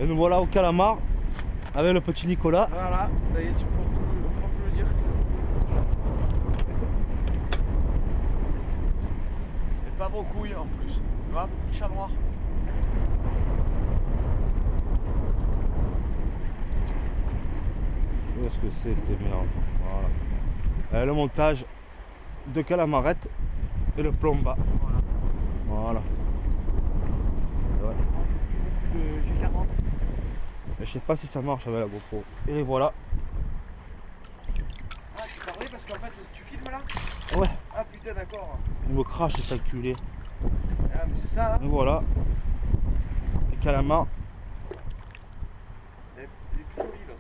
Et nous voilà au calamar avec le petit Nicolas. Voilà, ça y est, on peut le dire. Et pas beaucoup en plus. Tu vois, petit chat noir. Qu'est-ce que c'est cette merde? Voilà. Le montage de calamarette et le plombat. Voilà. Ouais. G40. Je sais pas si ça marche avec la GoPro. Et les voilà. Ah, tu parlais parce qu'en fait, tu filmes là? Ouais. Ah putain, d'accord. Il me crache cet enculé. Ah, mais c'est ça, hein. Et voilà. Les calamars. Il est plus joli là.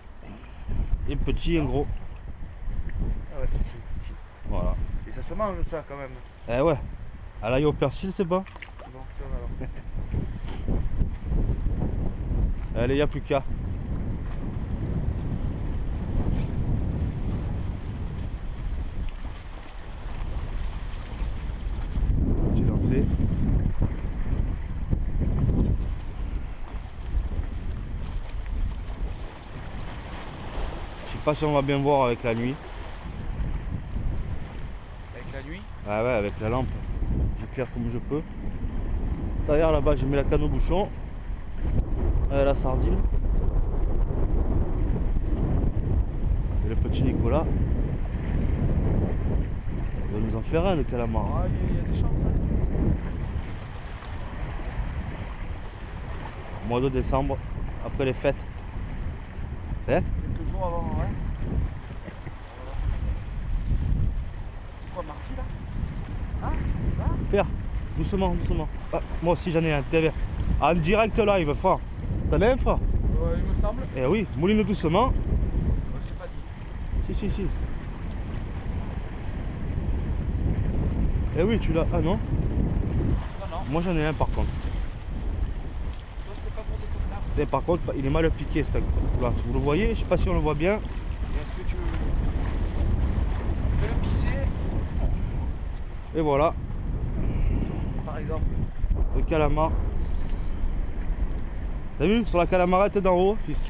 Et petit et gros. Ah ouais, c'est petit. Voilà. Et ça se mange ça quand même. Eh ouais. À l'ail au persil, c'est bon. Bon, ça va alors. Allez, y a plus qu'à. J'ai lancé. Je sais pas si on va bien voir avec la nuit. Avec la nuit? Ah ouais, avec la lampe. J'éclaire comme je peux. Derrière là-bas, j'ai mis la canne au bouchon. La sardine. Et le petit Nicolas. Il va nous en faire un, le calamar. Ah, il y a des chances. Hein. Mois de décembre, après les fêtes. Hein? Quelques jours avant, ouais. C'est quoi, mardi là? Hein? Là? Faire, doucement, doucement. Ah, moi aussi j'en ai un, TV. En direct live, frère. T'en as un, frère? Il me semble. Eh oui, mouline doucement. J'ai pas dit. Si. Eh oui, tu l'as. Ah non? Non. Moi j'en ai un par contre. Toi, c'était pas pour descendre là. Et par contre, il est mal piqué cet là. Vous le voyez? Je sais pas si on le voit bien. Et est-ce que tu fais le pisser, Et voilà, par exemple? le calamar. T'as vu? Sur la calamarette d'en haut, fils.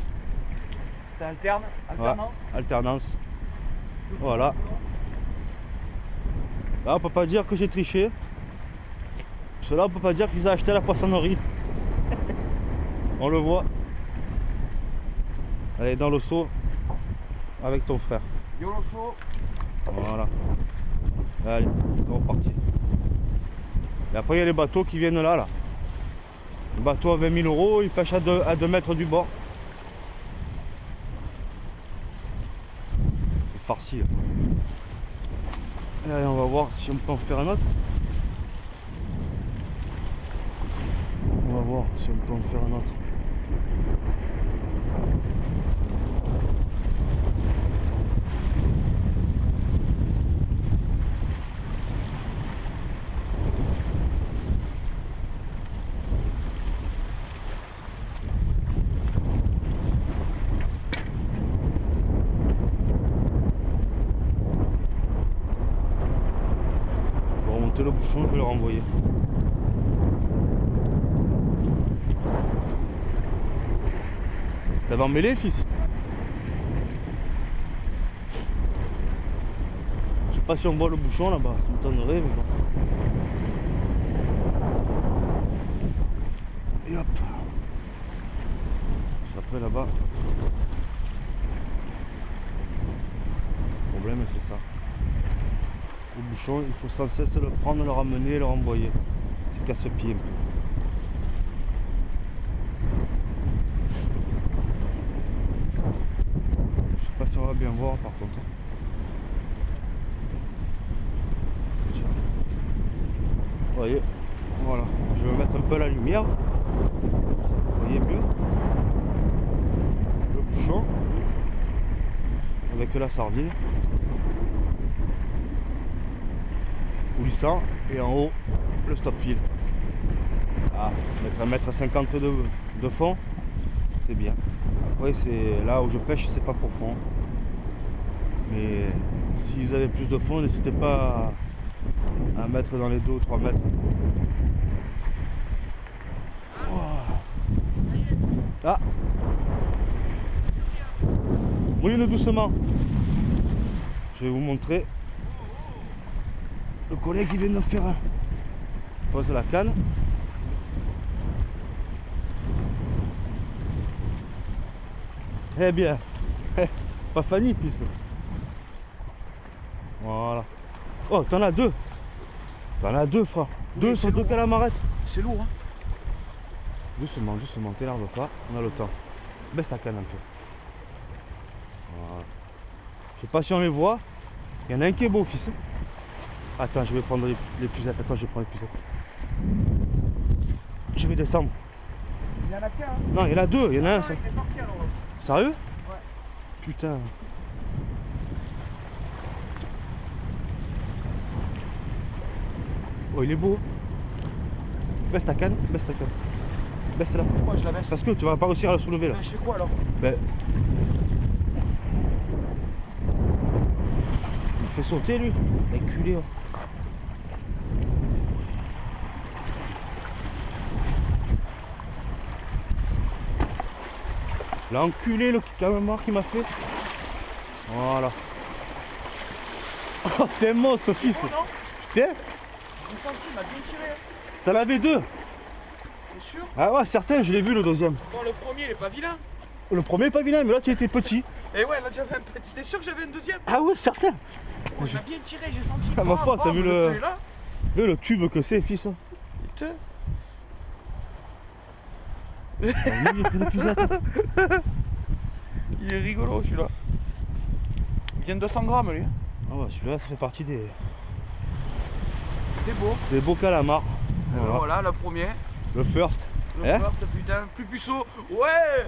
Ça alterne, alternance. Ouais, alternance. Voilà. Là, on peut pas dire que j'ai triché. Cela, on peut pas dire qu'ils ont acheté à la poissonnerie. On le voit. Allez, dans le seau avec ton frère. Yoloso. Voilà. Allez, c'est reparti. Et après, il y a les bateaux qui viennent là. Le bateau à 20 000 €, il pêche à 2 mètres du bord. C'est farci. Là. Et allez, on va voir si on peut en faire un autre. On va voir si on peut en faire un autre. On va remonter le bouchon, je vais le renvoyer. T'avais emmêlé, fils? Je sais pas si on voit le bouchon là-bas, ça m'étonnerait, mais bon. Et hop. Après là-bas. Le problème c'est ça. Le bouchon, il faut sans cesse le prendre, le ramener et le renvoyer. C'est casse-pied un peu. Je sais pas si on va bien voir par contre. Vous voyez, voilà. Je vais mettre un peu la lumière. Vous voyez mieux. Le bouchon. Avec la sardine. Coulissant. Et en haut, le stop fil. Ah, mettre 1,50 m de fond. C'est bien. Après, c'est là où je pêche, c'est pas profond. Mais si vous avez plus de fond, n'hésitez pas à mettre dans les 2 ou 3 mètres. Ah, Mouline doucement. Je vais vous montrer. Le collègue il vient de faire un. Pose la canne. Eh bien, pas Fanny, fils. Voilà. Oh, t'en as deux. T'en as deux, frère. Deux sur deux calamarettes. C'est lourd, hein. Doucement, doucement, t'énerve pas. On a le temps. Baisse ta canne un peu. Voilà. Je sais pas si on les voit. Il y en a un qui est beau, fils. Attends, je vais prendre les pucettes. Attends, je vais prendre les pucettes. Je vais descendre. Il y en a qu'un. Hein. Non, il y en a deux. Il y en a un. Il est parti alors. Sérieux? Ouais. Putain. Oh, il est beau. Baisse ta canne, baisse ta canne. Baisse-la. Pourquoi je la baisse? Parce que tu vas pas réussir à la soulever là. Ben, je fais quoi alors? Ben. Il fait sauter lui. Enculé. Oh. L'enculé le calamar qui m'a fait. Voilà. Oh, c'est un monstre, fils. Oh, non? Putain. J'ai senti, il m'a bien tiré. T'en avais deux. T'es sûr? Ah ouais, certain, je l'ai vu le deuxième. Bon, le premier, il est pas vilain. Le premier pas vilain, mais là tu étais petit. Et ouais, là j'avais un petit. T'es sûr que j'avais un deuxième? Ah ouais, certain. Oh, il m'a bien tiré, j'ai senti. Ah, ma foi, t'as vu le- celui-là? Le tube que c'est, fils. Putain. Il est rigolo celui-là. Il vient de 200 grammes lui. Ah ouais, celui-là, ça fait partie des T'es beau. beaux calamars. Voilà. Voilà, le premier. Le first. Le Hein? first, putain, plus puceau. Ouais.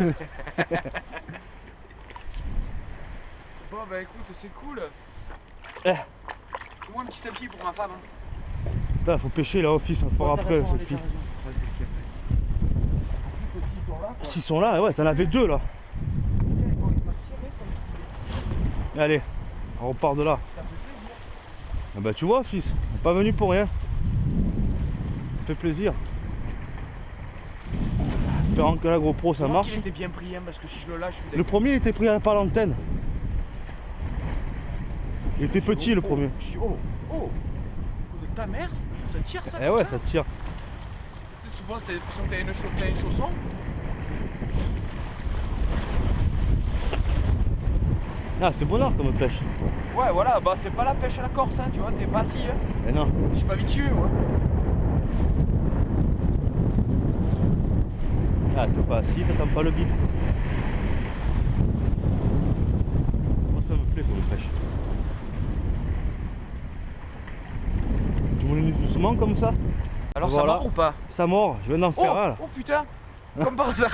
Bon bah écoute, c'est cool. Eh. Fais-moi un petit selfie pour ma femme. Hein. Putain, faut pêcher là, fils, il faut après le selfie. S'ils sont là, ouais, t'en avais deux là. Allez, on repart de là. Ah bah tu vois, fils, on n'est pas venu pour rien. Ça fait plaisir. Espérant que la GoPro ça marche. Il était bien pris, hein, parce que si je le lâche, je suis Le premier il était pris par l'antenne. Il était petit le premier. Je dis oh, oh, de ta mère, ça tire ça? Eh comme ouais, ça ça tire. Tu sais, souvent t'as l'impression que t'as une chausson. Ah, c'est bonnard comme pêche. Ouais, voilà, bah c'est pas la pêche à la Corse, hein, tu vois, t'es pas assis. Hein. Mais non. Je suis pas habitué, moi. Ah, t'es pas assis, t'attends pas le vide. Moi ça me plaît comme pêche. Tu me le dis doucement comme ça? Alors Voilà. ça mord ou pas? Ça mord, je viens d'en faire un là. Oh putain, comme par hasard.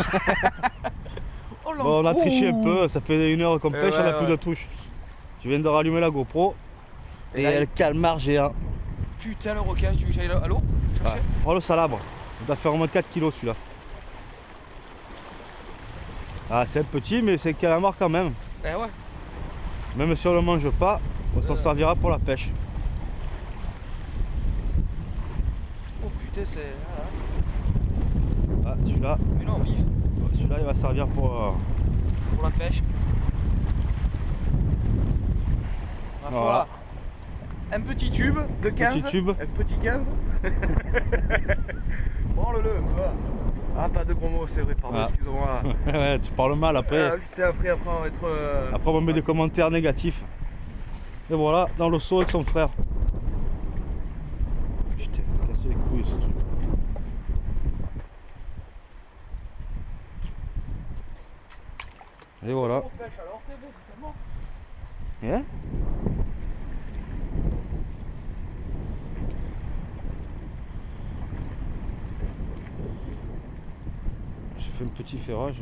Oh, Bon, on a triché un peu, ça fait 1 heure qu'on pêche, on a ouais, plus ouais. de touche. Je viens de rallumer la GoPro et là, elle calmar géant. Putain, le requin, tu veux que j'aille là? Allô? Ah, oh le salabre, il doit faire au moins 4 kilos celui-là. Ah, c'est un petit, mais c'est calamar quand même. Eh ouais. Même si on le mange pas, on s'en servira pour la pêche. Oh putain, c'est. Ah, celui-là, Mais non, vif. celui-là il va servir pour. Pour la pêche. Voilà. Un petit tube de 15. Petit tube. Un petit 15. Prends-le. Voilà. Ah, pas de gros mots, c'est vrai, pardon, Ah. excuse-moi. Ouais, tu parles mal après. Ah, putain, après on va être. Après on met des commentaires négatifs. Et voilà, dans le seau avec son frère. Putain, casse les couilles ce truc. Et voilà. On pêche alors, c'est bon, c'est bon. Hein? J'ai fait un petit ferrage.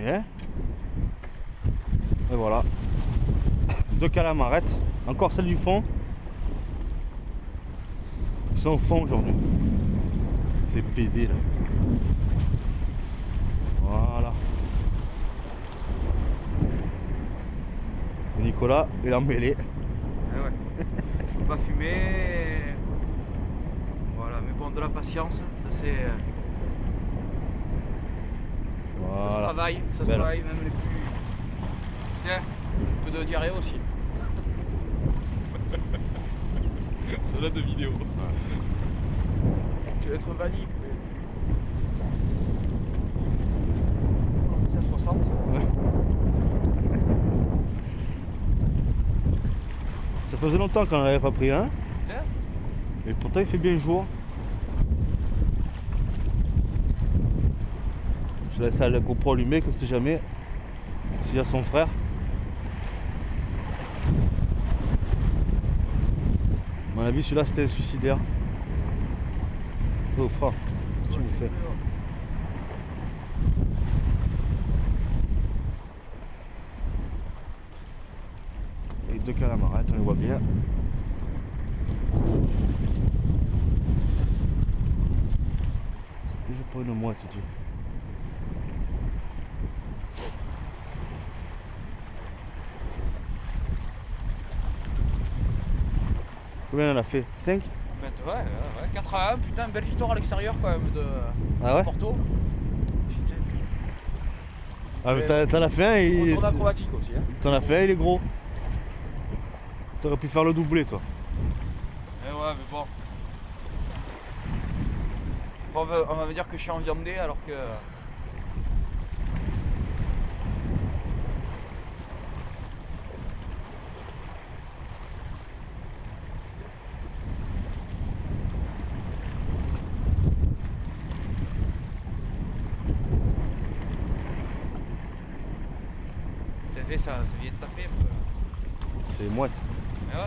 Et voilà, 2 calamarettes, encore celle du fond. Ils sont au fond aujourd'hui. C'est pédé là. Voilà. Et Nicolas, il est emmêlé. Eh ouais. Faut pas fumer. Voilà, mais bon, de la patience, ça c'est. Voilà. Ça se travaille, Belle. même les plus. Tiens, un peu de diarrhée aussi. Cela de vidéo. Tu vas être valide. C'est à 60. Ouais. Ça faisait longtemps qu'on n'avait pas pris un. Tiens. Et pourtant il fait bien jour. Je laisse la GoPro allumée, que c'est jamais s'il y a son frère. À mon avis celui-là c'était un suicidaire. Oh frère, qu'est-ce que tu me fais? Et deux calamarettes, on les voit bien. Et je prends une mouette, tu dis. Combien on en a fait? 5? Ouais, 4 à 1, putain, belle victoire à l'extérieur quand même de Ah ouais? Porto. Putain. Ah mais t'en as fait un, Retour acrobatique aussi. Hein. T'en as fait un, il est gros. T'aurais pu faire le doublé toi. Eh ouais, mais bon. On va me dire que je suis en viandé alors que. T'as fait ça vient de taper un peu. C'est une mouette. Eh ouais.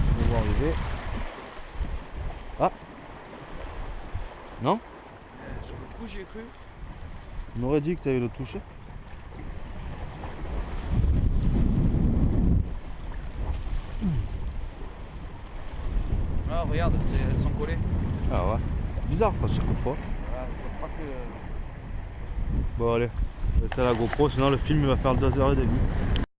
On va voir arriver. Ah. Non? Sur le coup, j'y ai cru. On aurait dit que tu avais le toucher. Ah, regarde, elles sont collées. Ah ouais. Bizarre ça chaque fois. Voilà, je crois que. Bon allez. Je vais faire la GoPro sinon le film il va faire 2h30.